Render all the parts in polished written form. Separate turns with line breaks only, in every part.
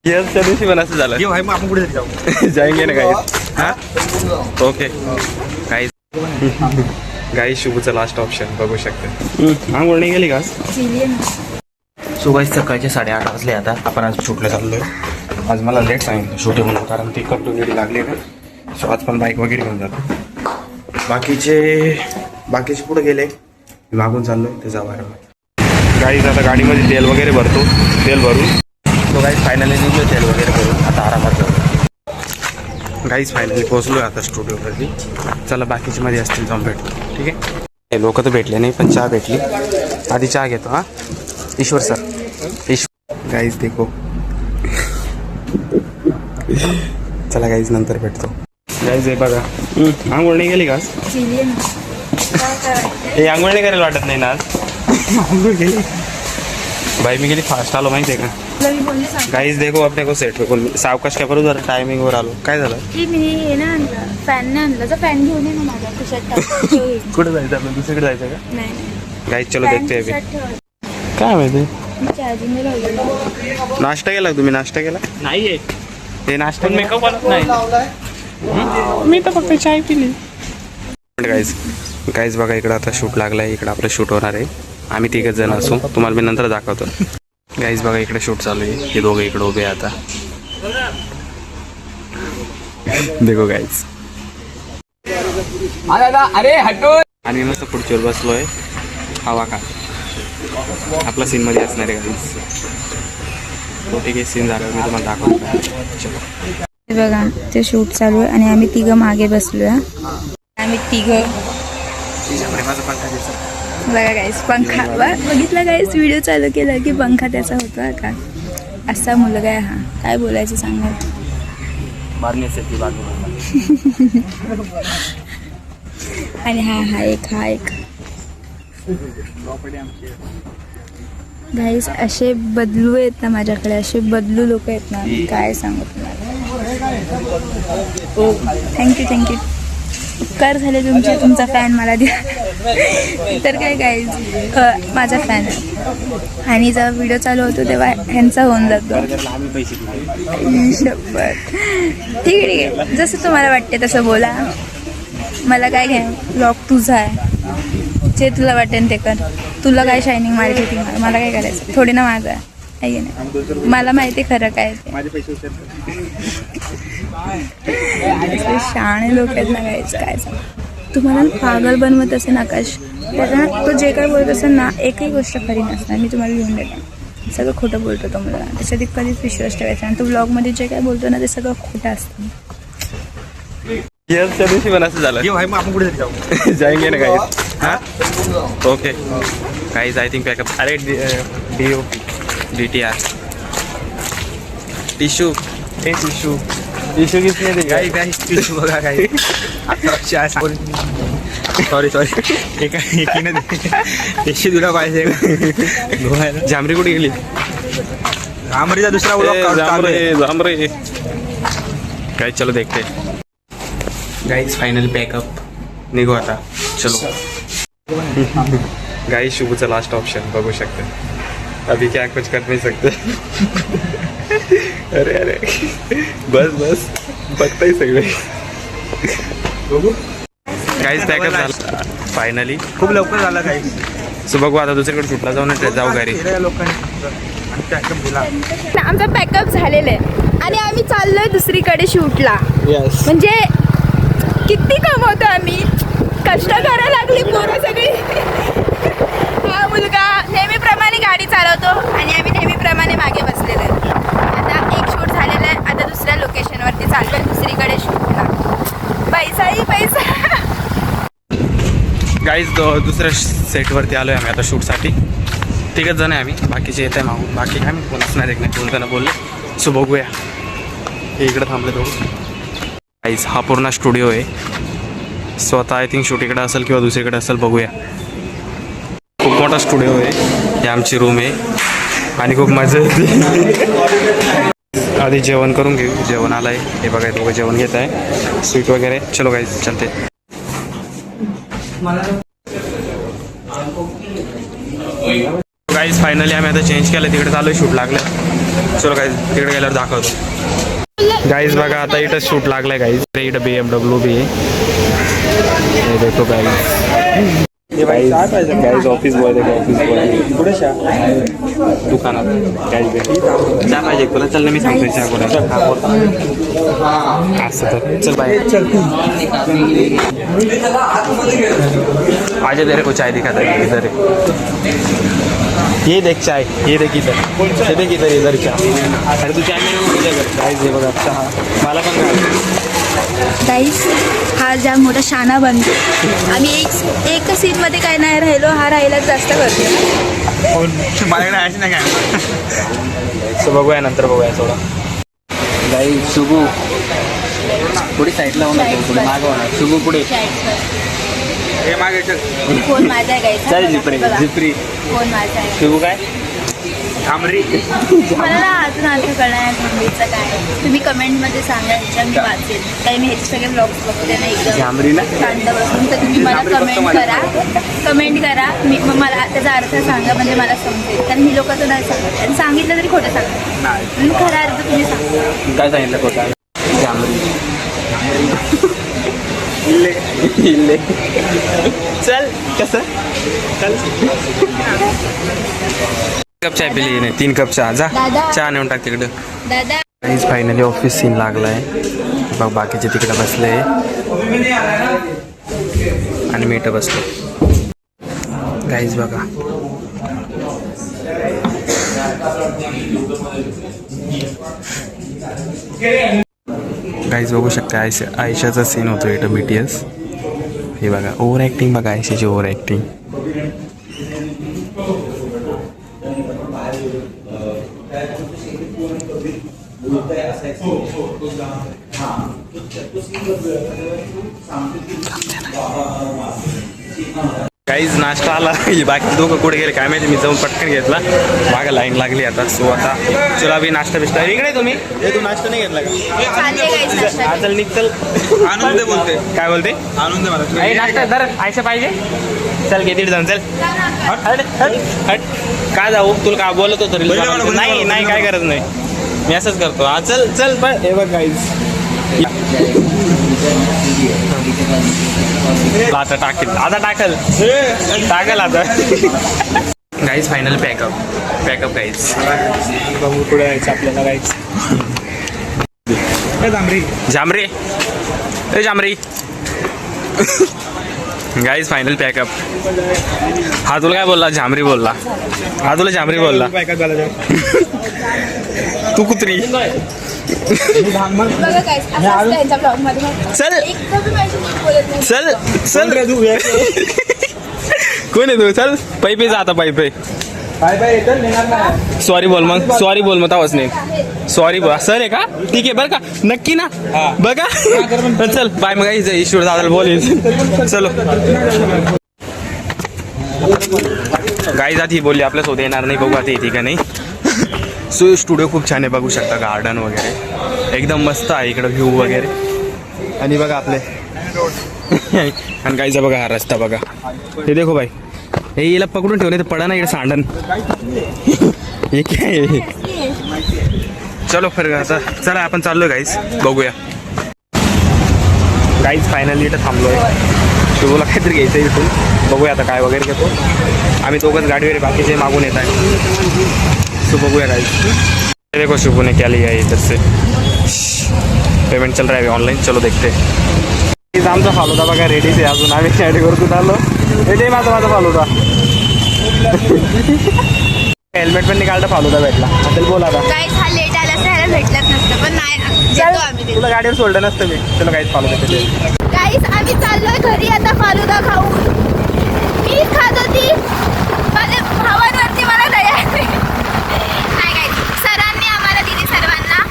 त्या दिवशी पण असं झालं.
भाई मग आपण कुठे जाऊ
जाएंगे ना गाईज. हा ओके गाईज. गाईज शुभूचं लास्ट ऑप्शन बघू शकते. आंघोळ नाही गेली का? सो गाईज सकाळचे 8:30 वाजले. आता आपण आज शूटला चाललोय. आज मला लेट सांगितलं शूट म्हणून, कारण ती कंटिन्युटी लागली ना. सो आज पण बाईक वगैरे घेऊन जातो. बाकीचे पुढे गेले, मागून चाललोय ते जाऊ. गाईज आता गाडीमध्ये तेल वगैरे भरतो, तेल भरून. तो गाईज फायनली निघलो तेल वगैरे भरून. आता आरामात जाऊ. गाईज फायनली पोहोचलो आता स्टुडिओवरती. चला बाकीचे मध्ये असतील जाऊन भेटतो. ठीक आहे. हे लोक तर भेटले नाही, पण चहा भेटली. आधी चहा घेतो. हा ईश्वर सर. ईश्वर गाईज देखो. चला गाईज नंतर भेटतो. गाईज हे बघा, आंघोळ नाही गेली का? हे आंघोळ नाही करायला वाटत नाही ना आज. आंघोळ गेली भाई, मी गेली फास्ट आलो माहिती आहे का? गाईज देखो अपने को सेट पे कोण सावकाश काय करू जरा, टायमिंग वर आलो. काय झालं?
मी हे ना आणलं, फॅन नाही आणला. तर फॅन घेऊन ये ना माझ्या खिशात.
कुठे जायचं आपण? दुसरीकडे जायचं का?
नाही
गाईज चलो देखते अभी. काय माहिती. नाश्ता केला तुम्ही? नाश्ता केला
नाहीये
ते नाश्ता
मेकअप नाही.
मी तर फक्त चाय पिली. गाईज बघा इकडं आता शूट लागलाय. इकडं आपलं शूट होणार आहे. आम्ही 3 जण असू. तुम्हाला मी नंतर दाखवतो. गाईज बघा इकडे शूट चालू आहे. हे दोघं इकडे उभे आता. देखो गाईज.
अरे हटो.
आणि मस्त पुढच्यावर बसलोय. हवा का आपला सीन मध्ये असणार आहे गाईज. तो ठीक आहे. सीन झाल्यावर मी तुम्हाला दाखवतो. चलो
बघा ते शूट चालू आहे आणि आम्ही 3 मागे बसलोय. आम्ही 3 बघा गाईस, पंखा बघितला गाईस. व्हिडिओ चालू केला की पंखा त्याचा होता का? असा मुलगा आहे हा. काय बोलायचं सांगा. आणि हा एक गाईस. असे बदलू आहेत ना माझ्याकडे, असे बदलू लोक आहेत ना. काय सांगू तुम्हाला. थँक्यू. उपकार झाले तुमचे. तुमचा फॅन मला द्या. तर काय गाईज, माझा फॅन आहे. आणि जेव्हा व्हिडिओ चालू होतो तेव्हा ह्यांचा होऊन जातो. ठीक आहे. जसं तुम्हाला वाटते तसं बोला. मला काय घ्या, ब्लॉग तुझा आहे. जे तुला वाटेल ते कर. तुला काय शायनिंग मारायची होती, मला काय करायचं. थोडी ना माझं आहे की नाही. मला माहिती खरं काय ते. शाणे लोक आहेत ना गाईज. काय सांग, तुम्हाला पागल बनवत असेल आकाश. त्याचा तो जे काय बोलत असेल ना, एकही गोष्ट खरी नसणार. मी तुम्हाला लिहून देते. सगळं खोटं बोलतो तो मुलगा. त्याच्यात कधीच विश्वास ठेवायचा. आणि तो ब्लॉगमध्ये जे काय बोलतो ना ते सगळं खोटं असतं.
त्या दिवशी पण असं झालं.
भाई मग आपण कुठे जाऊ
जाएंगे ना गाईज. हा okay guys. I think pack up. अरे DOP DTR टिश्यू. हे टिश्यू किसने दे
काही टिश्यू बघा काही. सॉरी एकीने टिश्यू तुला पाहिजे.
झांबरी कुठे गेली?
झांबरीचा दुसरा
झांबरे. गाईज चलो देखते. Guys final pack up. निघू आता. चलो गाईज शुभूचं लास्ट ऑप्शन बघू शकते. अभी क्या कुछ कर नहीं सकते. अरे बस बघताय सगळे. गाईज पॅकअप झाला फायनली.
खूप लवकर झाला काही.
सो बघू आता दुसरीकडे शूटला जाऊन जाऊ घरी.
आमचा पॅकअप झालेला आहे आणि आम्ही चाललोय दुसरीकडे शूटला. म्हणजे किती कमवतो आम्ही. कष्ट करायला लागली पोरं सगळी. हा मुलगा नेहमीप्रमाणे गाडी चालवतो आणि आम्ही नेहमीप्रमाणे मागे बसलेलो आहे. आता एक शूट झालेलं आहे. आता दुसऱ्या लोकेशनवरती चाललोय दुसरीकडे शूटला. पैसा.
गाईज दुसऱ्या सेटवरती आलो आहे आम्ही आता शूटसाठी. 3 जण आहे आम्ही. बाकीचे येत आहे मागून. बाकी काय मी कोण असणार एक नाही. 2 जण बोलले. सो बघूया. हे इकडे थांबले दोघं. गाईज हा पूर्ण स्टुडिओ आहे. सो आता आय थिंक शूट इकडे असेल किंवा दुसरीकडे असेल. बघूया. खूप मोठा स्टुडिओ आहे. ही आमची रूम आहे आणि खूप मजा येते. आधी जेवण करून घेऊ. जेवण आलं आहे. हे बघा दोघं जेवण घेत आहे. स्वीट वगैरे. चलो गाईज चलते. गाईज फायनली आम्ही आता चेंज केलं. तिकडे चालू आहे. शूट लागलं. चलो गाईज तिकडे गेल्यावर दाखवतो. गाईज बघा आता इथं शूट लागलाय गाईज. इथं BMW बी आहे. हे देखो गाईज. गाईज ऑफिस बॉय देखो ऑफिस बॉय दुकानात. गाईज चहा पाहिजे तुला? चल ना मी सांगतो चहा कुठे असं तर चल बाय. आजा तेरे को चाय दिखाता है इधर. ये देख चाय, ये देख इधर, ये देख इधर चहा. अरे तू चाय मेरे को पूजा कर. गाईज हे बघा चहा मला पण काय
गाईस हा जाम मोठा शाना बनतो. आम्ही एक सीटमध्ये काय नाही राहिलो, हा राहिलाच जास्त करतो.
माझ्याकडे आहेच नाही काय.
सो बघूया नंतर बघूया थोडा. गाई शुभू पुढे साईडला होणार, पुढे मागं होणार. शुभू पुढे.
हे मागे चल.
फोन माझा आहे गाईस.
चल जिप्री जिप्री.
फोन माझा आहे.
शुभू काय
झामरी.
मला ना अजून अर्थ कळणार आहे झांबरीचं काय. तुम्ही कमेंटमध्ये सांगा, ह्याच्या मी वाचेल. काही मी ह्याचे सगळे ब्लॉग्स बघते ना एकदम
झांबरी ना
शांत बसून. तर तुम्ही मला कमेंट करा. मग मला त्याचा अर्थ सांगा, म्हणजे मला समजेल. कारण ही लोक तर नाही सांगत, आणि सांगितलं तरी खोटं सांगतात. म्हणून खरा अर्थ तुम्ही सांगा.
काय सांगितलं खोटा? झांबरी. इल्ले चल कसं चल. कप चाय पिली नाही, 3 कप चहा. जा
दादा.
चहा नेऊन टाक तिकडं.
दादा
गाईज फायनली ऑफिस सीन लागलाय बघ. बाकीचे तिकडे बसले आणि मी इथं बसलो. गाईज बघा गाईज बघू शकता आयशाचा सीन होतो इथं BTS. हे बघा ओव्हर ॲक्टिंग बघा आयशाची ओव्हर ॲक्टिंग. काहीच नाश्ता आला. बाकी दोघं कुठे गेले काय माहिती. मी जाऊन पटकन घेतला. मागं लाईन लागली आता. सो आता चला बी नाश्ता बिस्टा. इकडे तुम्ही तू नाश्ता नाही घेतला का?
चालले गाईस नाश्ता.
चल निघल.
आनंद बोलते.
काय बोलते?
आनंद मला.
अरे नाश्ता धर आयशा पाहिजे. चल घे तिथे जाऊन. चल हट हट हट हट. काय जाऊ तुला काय बोलत होतो रील? नाही नाही काय गरज नाही. मी असंच करतो. हा चल चल पण हे बघ गाईज आता टाकेल. आता टाकल आता. Guys final pack up guys.
बघू पुढे यायचं आपल्याला. गाईच झामरी
झामरे ए झामरी. Guys final pack up. हा तुला काय बोलला? झामरी बोलला. हा तुला झामरी बोलला.
पॅकअप झाला.
तू कुत्री.
बघा गाईस असं असतं यांच्या ब्लॉगमध्ये.
चल
एकदा बी माझ्याशी बोलत नाही.
चल चल रे तू. कोण आहे तू? चल पैपे जा आता. पैपे सॉरी बोल मग. सॉरी बोल मग आवाज नाही. सॉरी बोल. सर आहे का? ठीक आहे बरं का. नक्की ना बघा. चल बाय मग. ईश्वर दादाला बोलेल. चलो गाईज आता ही बोलली आपल्यासोबत येणार नाही. बघू आता येते का नाही. सो स्टुडिओ खूप छान आहे. बघू शकता गार्डन वगैरे एकदम मस्त आहे इकडं व्ह्यू वगैरे. आणि बघा आपले आणि गाईचा बघा हा रस्ता बघा. हे देखो भाई. हे याला पकडून ठेवले तर पडा ना इकडे सांडण. हे काय आहे? चलो फिर आता चला आपण चाललो गाईज. बघूया गाईज फायनली इथं थांबलोय. शिवला काहीतरी घ्यायचं इथून. बघूया आता काय वगैरे घेतो. आम्ही दोघंच गाडीवर बाकीचे मागून येत आहे. तो बघूया गाइस. देखो शुभू ने क्या लिया है इधर से. पेमेंट चल रहा है ऑनलाइन. चलो देखते. आमचा फालुदा बघा रेडी आहे अजून. आम्ही गाडी करून आलो. रेडी माझा फालुदा. हेल्मेट पण निघालं फालुदा भेटला. आता बोला आता.
गाईस हा लेट आला तर ह्याला भेटलंच नसतं. पण नाही
तुला गाडीवर सोडलं नसतं मी. चलो गाईस फालुदा देते.
गाईस आम्ही चाललोय घरी आता फालुदा खाऊ. मी खात होती. माझ्या भावांवरती मला दया आहे. नाही गाईस सरांनी आम्हाला दिली सर्वांना.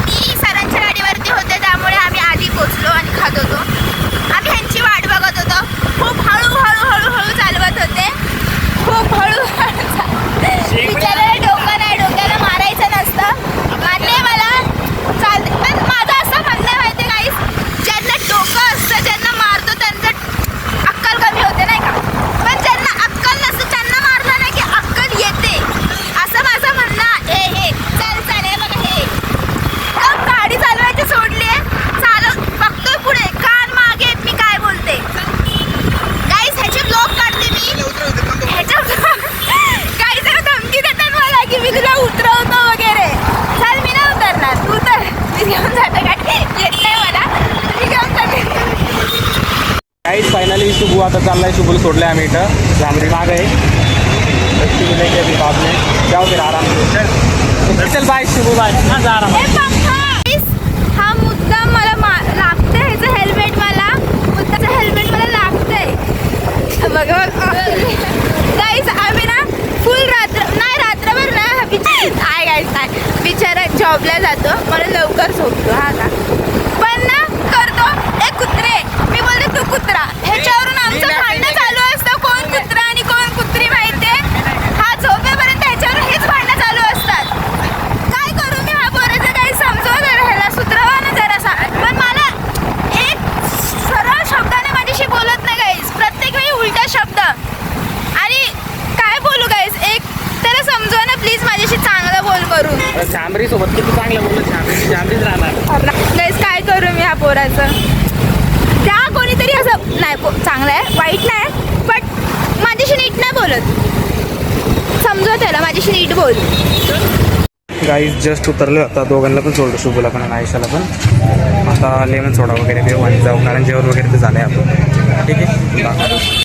मी सरांच्या गाडीवरती होते त्यामुळे आम्ही आधी पोचलो आणि खात होतो. आम्ही ह्यांची वाट बघत होतो. खूप हळूहळू चालवत होते. खूप हळूहळू बिचाऱ्याला डोकं नाही. डोक्याला मारायचं नसतं. मान्य मला चालते. पण माझं असं म्हणणं आहे माहिती आहे गाईस. ज्यांना डोकं असतं ज्यांना मारतो त्यांचं अक्कल कमी होते नाही का. पण ज्यांना
फायनली शुभू आता चाललाय. शुभूला सोडलंय आम्ही इथं. झांबरी माग आहे. जाऊ दे आराम करू. चल बाय शुभू बाय. हा जा आराम.
ए पंखा, हा मुद्दा मला लागतंय. ह्याचं हेल्मेट मला मुद्दाचं हेल्मेट मला लागतंय. बघा गाईस आम्ही ना फुल रात्रभर ना काय गाईस नाही बिचारा जॉबला जातो म्हणून लवकर झोपतो हा का. पण ना करतो ए कुत्रे, मी बोलते तू कुत्रा. ह्याच्यावरून आमचं भांडणं चालू असतं कोण कुत्रा आणि कोण कुत्री माहितीये. हा झोपेपर्यंत ह्याच्यावर हेच भांडणं चालू असतात. काय करू मी, हा पोराचं काही समजवत ह्याला सुधरवा ना जरासा. पण मला एक सरळ शब्दाने माझ्याशी बोलत नाही गाईस, प्रत्येक वेळी उलटा शब्द. आणि काय बोलू गाईस, एक त्याला समजवा ना प्लीज माझ्याशी चांगलं बोल करून.
झांबरी सोबत किती चांगलं बोललं. झांबरीच राहणार
गाईस काय करू मी ह्या पोराचं. त्या कोणीतरी असं नाही चांगलं आहे वाईट नाही बट माझ्याशी नीट नाही बोलत. समजवा त्याला माझ्याशी नीट बोल.
गाईज जस्ट उतरले. आता दोघांना पण सोडलं, शुभूला पण आणि आयुष्याला पण. आता लेमन सोडा वगैरे देऊ आणि जाऊ, कारण जेवण वगैरे ते झालं आहे आपण. ठीक आहे.